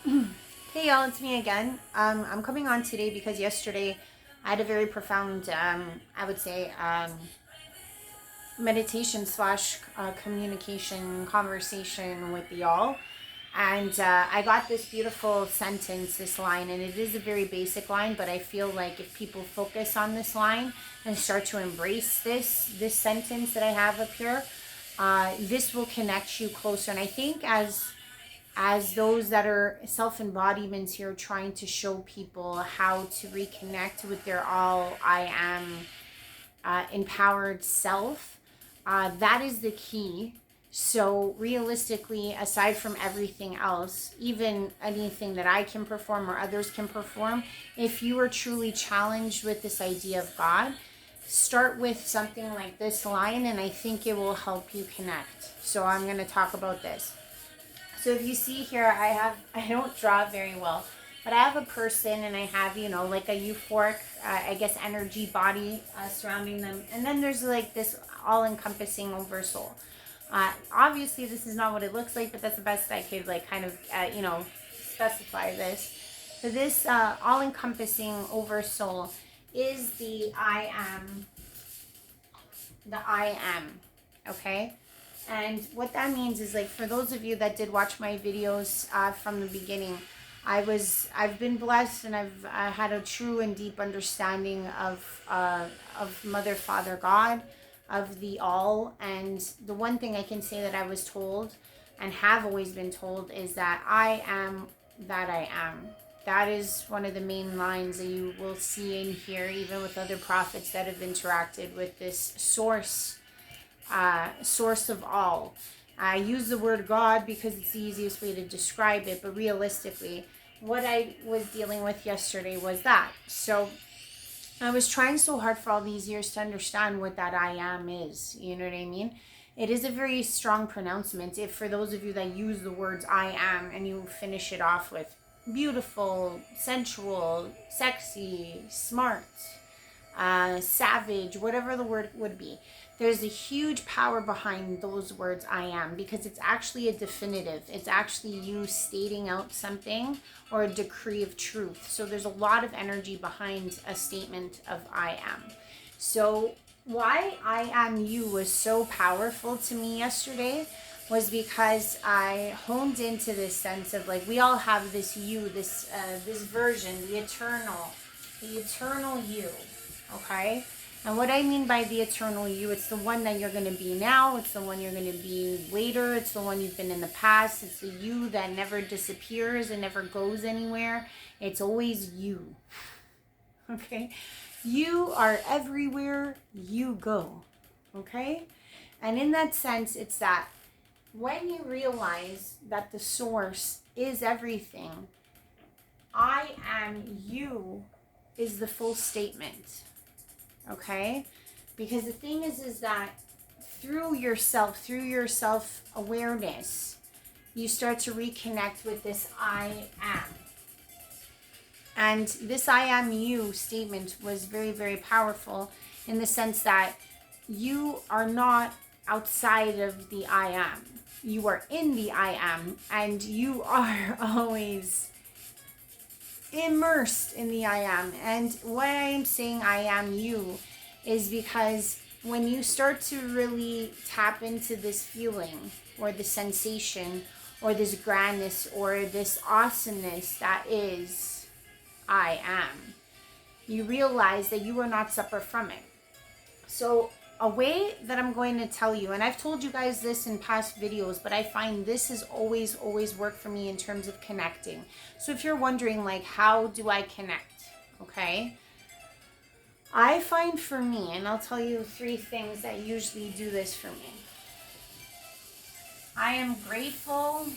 Hey y'all, it's me again. I'm coming on today because yesterday I had a very profound, I would say, meditation slash communication conversation with y'all. And I got this beautiful sentence, this line, and it is a very basic line, but I feel like if people focus on this line and start to embrace this sentence that I have up here, this will connect you closer. And I think as those that are self-embodiments here, trying to show people how to reconnect with their all I am empowered self, that is the key. So realistically, aside from everything else, even anything that I can perform or others can perform, if you are truly challenged with this idea of God, start with something like this line, and I think it will help you connect. So I'm going to talk about this. So if you see here, I don't draw very well, but I have a person and I have, like a euphoric, I guess, energy body surrounding them. And then there's like this all-encompassing oversoul. Obviously, this is not what it looks like, but that's the best I could like kind of, specify this. So this all-encompassing oversoul is the I am, okay? And what that means is, like, for those of you that did watch my videos from the beginning, I've been blessed, and I've had a true and deep understanding of Mother, Father, God, of the all. And the one thing I can say that I was told and have always been told is that I am that I am. That is one of the main lines that you will see in here, even with other prophets that have interacted with this source of all. I use the word God because it's the easiest way to describe it, but realistically, what I was dealing with yesterday was that. So I was trying so hard for all these years to understand what that I am is. You know what I mean? It is a very strong pronouncement. If for those of you that use the words I am and you finish it off with beautiful, sensual, sexy, smart, savage, whatever the word would be, there's a huge power behind those words I am, because it's actually a definitive. It's actually you stating out something or a decree of truth. So there's a lot of energy behind a statement of I am. So why I am you was so powerful to me yesterday was because I honed into this sense of, like, we all have this you, this version, the eternal you, okay? And what I mean by the eternal you, it's the one that you're going to be now. It's the one you're going to be later. It's the one you've been in the past. It's the you that never disappears and never goes anywhere. It's always you. Okay? You are everywhere you go. Okay? And in that sense, it's that when you realize that the source is everything, I am you is the full statement. Okay? Because the thing is that through your self-awareness, you start to reconnect with this I am. And this I am you statement was very, very powerful in the sense that you are not outside of the I am. You are in the I am, and you are always immersed in the I am. And why I am saying I am you is because when you start to really tap into this feeling or the sensation or this grandness or this awesomeness that is I am, you realize that you are not separate from it. So a way that I'm going to tell you, and I've told you guys this in past videos, but I find this has always worked for me in terms of connecting. So if you're wondering, like, how do I connect? Okay. I find for me, and I'll tell you 3 things that usually do this for me. I am grateful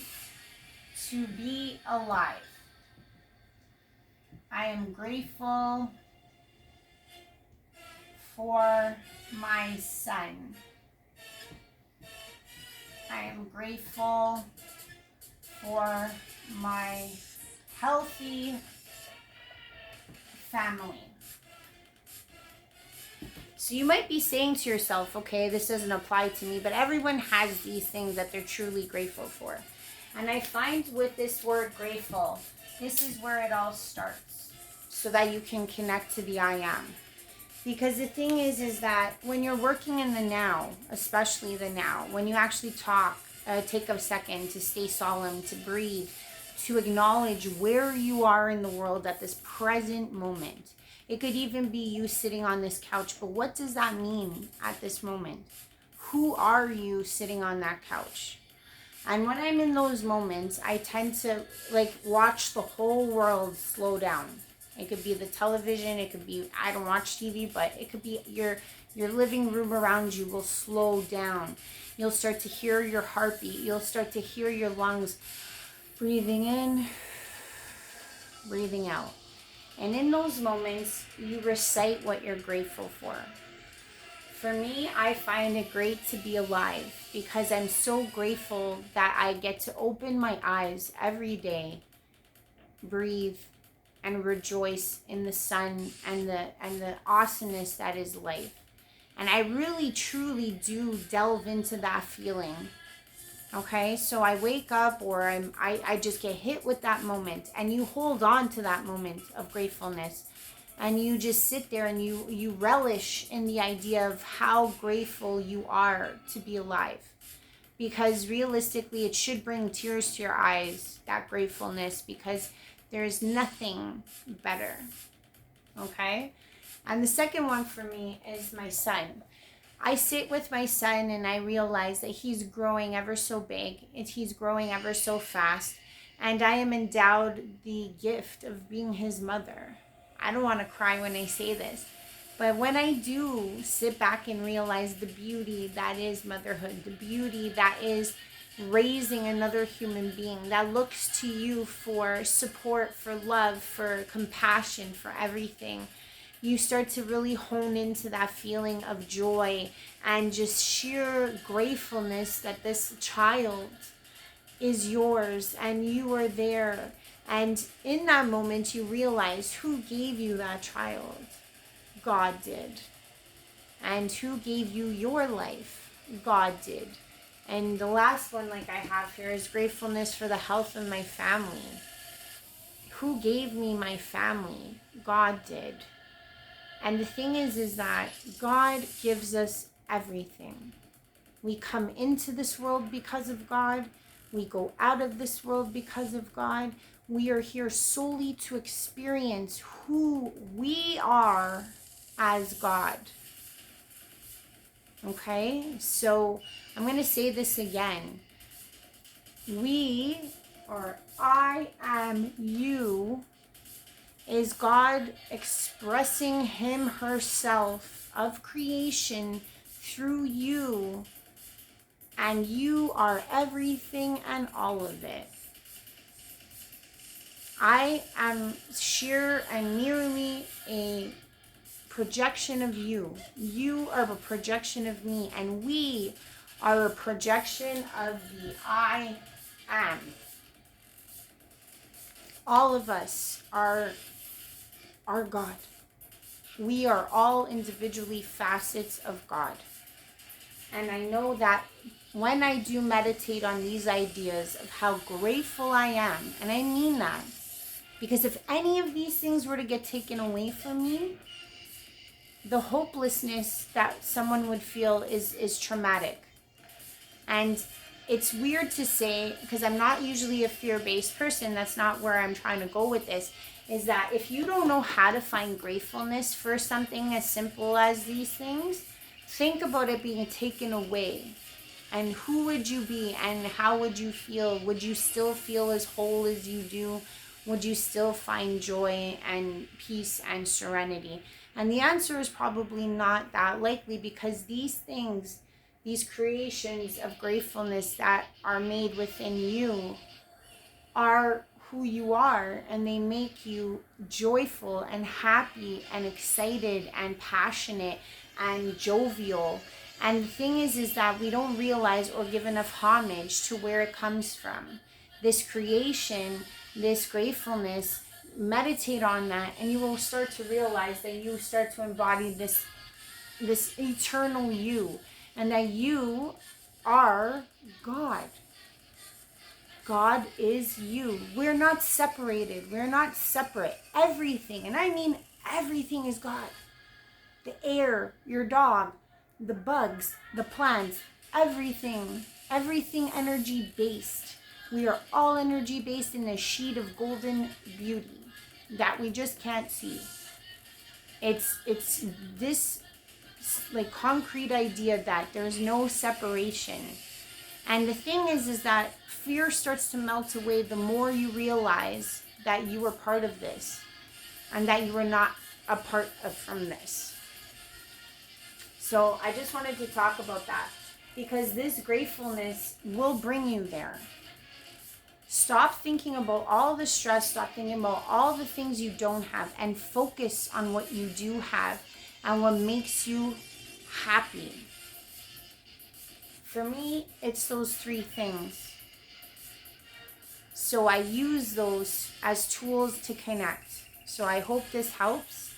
to be alive. I am grateful for my son. I am grateful for my healthy family. So you might be saying to yourself, okay, this doesn't apply to me, but everyone has these things that they're truly grateful for. And I find with this word grateful, this is where it all starts, so that you can connect to the I am. Because the thing is that when you're working in the now, especially the now, when you actually talk, take a second to stay solemn, to breathe, to acknowledge where you are in the world at this present moment. It could even be you sitting on this couch, but what does that mean at this moment? Who are you sitting on that couch? And when I'm in those moments, I tend to like watch the whole world slow down. It could be the television, it could be, I don't watch TV, but it could be your living room around you will slow down. You'll start to hear your heartbeat. You'll start to hear your lungs breathing in, breathing out. And in those moments, you recite what you're grateful for. For me, I find it great to be alive because I'm so grateful that I get to open my eyes every day, breathe, and rejoice in the sun and the awesomeness that is life. And I really truly do delve into that feeling. Okay, so I wake up or I just get hit with that moment, and you hold on to that moment of gratefulness, and you just sit there and you relish in the idea of how grateful you are to be alive. Because realistically, it should bring tears to your eyes, that gratefulness, because there is nothing better. Okay? And the second one for me is my son. I sit with my son and I realize that he's growing ever so big, and he's growing ever so fast, and I am endowed the gift of being his mother. I don't want to cry when I say this, but when I do sit back and realize the beauty that is motherhood, the beauty that is raising another human being that looks to you for support, for love, for compassion, for everything, you start to really hone into that feeling of joy and just sheer gratefulness that this child is yours and you are there. And in that moment, you realize who gave you that child. God did. And who gave you your life? God did. And the last one, like I have here, is gratefulness for the health of my family. Who gave me my family? God did. And the thing is that God gives us everything. We come into this world because of God. We go out of this world because of God. We are here solely to experience who we are as God. Okay? So I'm going to say this again. We, or I am you, is God expressing him, herself of creation through you, and you are everything and all of it. I am sheer and merely a projection of you. You are a projection of me, and we are a projection of the I am. All of us are God. We are all individually facets of God. And I know that when I do meditate on these ideas of how grateful I am, and I mean that, because if any of these things were to get taken away from me, the hopelessness that someone would feel is traumatic. And it's weird to say, because I'm not usually a fear-based person, that's not where I'm trying to go with this, is that if you don't know how to find gratefulness for something as simple as these things, think about it being taken away. And who would you be and how would you feel? Would you still feel as whole as you do? Would you still find joy and peace and serenity? And the answer is probably not that likely, because these things, these creations of gratefulness that are made within you are who you are, and they make you joyful and happy and excited and passionate and jovial. And the thing is that we don't realize or give enough homage to where it comes from. This creation, this gratefulness, meditate on that, and you will start to realize that you start to embody this eternal you, and that you are God. God is you. We're not separated. We're not separate. Everything, and I mean everything, is God. The air, your dog, the bugs, the plants, everything energy based. We are all energy based in a sheet of golden beauty that we just can't see. It's this like concrete idea that there's no separation. And the thing is that fear starts to melt away the more you realize that you are part of this and that you are not apart from this. So I just wanted to talk about that, because this gratefulness will bring you there. Stop thinking about all the stress, stop thinking about all the things you don't have, and focus on what you do have and what makes you happy. For me, it's those three things. So I use those as tools to connect. So I hope this helps.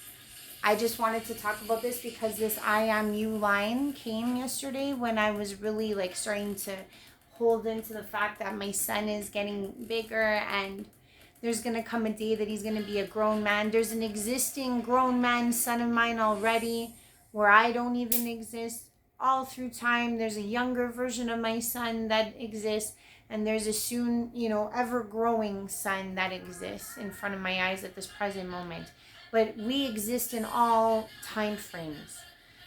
I just wanted to talk about this because this I am you line came yesterday when I was really like starting to hold into the fact that my son is getting bigger and there's going to come a day that he's going to be a grown man. There's an existing grown man son of mine already where I don't even exist. All through time, there's a younger version of my son that exists, and there's a soon, ever growing son that exists in front of my eyes at this present moment. But we exist in all time frames.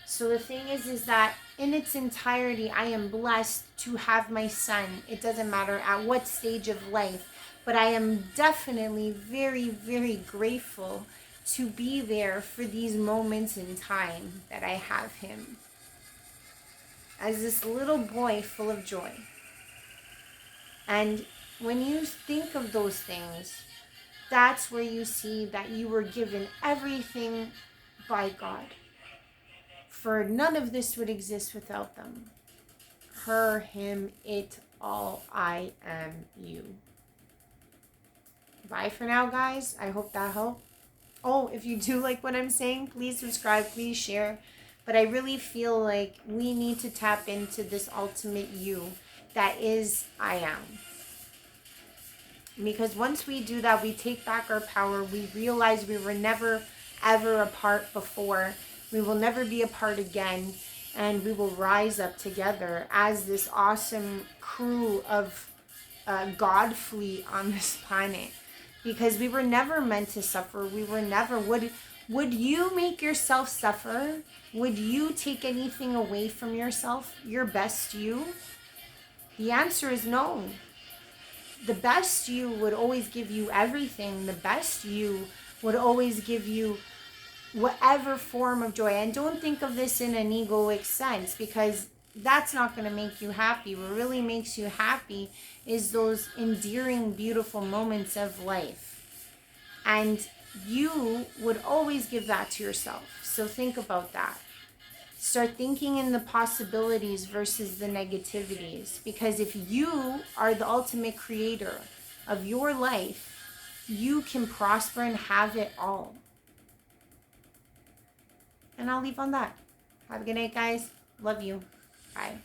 So the thing is that in its entirety, I am blessed to have my son. It doesn't matter at what stage of life, but I am definitely very, very grateful to be there for these moments in time that I have him as this little boy full of joy. And when you think of those things, that's where you see that you were given everything by God. For none of this would exist without them. Her, him, it, all, I am you. Bye for now, guys. I hope that helped. Oh, if you do like what I'm saying, please subscribe, please share. But I really feel like we need to tap into this ultimate you that is I am. Because once we do that, we take back our power. We realize we were never, ever apart before. We will never be apart again. And we will rise up together as this awesome crew of God fleet on this planet. Because we were never meant to suffer. We were never... Would you make yourself suffer? Would you take anything away from yourself? Your best you? The answer is no. The best you would always give you everything. The best you would always give you whatever form of joy. And don't think of this in an egoic sense, because that's not going to make you happy. What really makes you happy is those endearing, beautiful moments of life. And you would always give that to yourself. So think about that. Start thinking in the possibilities versus the negativities. Because if you are the ultimate creator of your life, you can prosper and have it all. And I'll leave on that. Have a good night, guys. Love you. Bye.